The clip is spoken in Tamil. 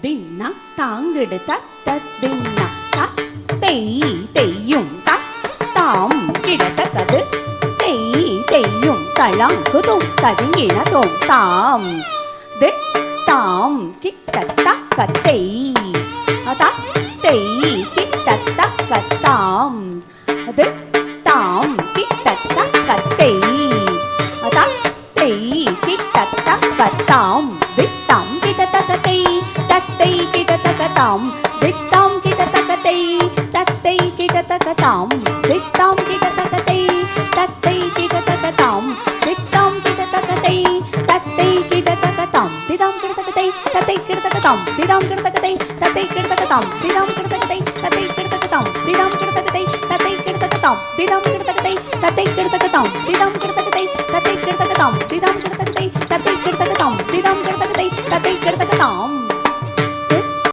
தின்ன தாங்கிடு தின்ன தெய் தெய்யும் தாம் கிடத்தக்கது தெய் தெய்யும் தளங்குதும் ததுங்கினதும் தாம் தாம் கிட்டத்தக்கத்தை தெய் கிட்டத்தக்கத்தாம் தாம் கிட்டத்தக்கத்தை தெய் கிட்டத்தக்கத்தாம் தித்தாம் கிட்டத்தக்கத்தை தத்தை கிட்டத்தக்கத்தாம் தித்தாம் கிட்டத்தக்கத்தை தத்தை கிட்டத்தக்கத்தாம் தித்தாம் கிட்டத்தக்கத்தை தத்தை கிட்டத்தக்கத்தாம் தித்தாம் கிட்டத்தக்கத்தை தத்தை கிட்டத்தக்கத்தாம் திதாம் கிட்டத்தக்கத்தை தத்தை கிட்டத்தக்கத்தாம் திதாம் கிட்டத்தக்கத்தை தத்தை கிட்டத்தக்கத்தாம் திதாம் கிட்டத்தக்கத்தை தத்தை கிட்டத்தக்கத்தாம் திதாம் கிட்டத்தக்கத்தை தத்தை கிட்டத்தக்கத்தாம் திதாம் கிட்டத்தக்கத்தை தத்தை கிட்டத்தக்கத்தாம் திதாம் கிட்டத்தக்கத்தை தத்தை கிட்டத்தக்கத்தாம் திதாம் கிட்டத்தக்கத்தை தத்தை கிட்டத்தக்கத்தாம் திதாம் கிட்டத்தக்கத்தை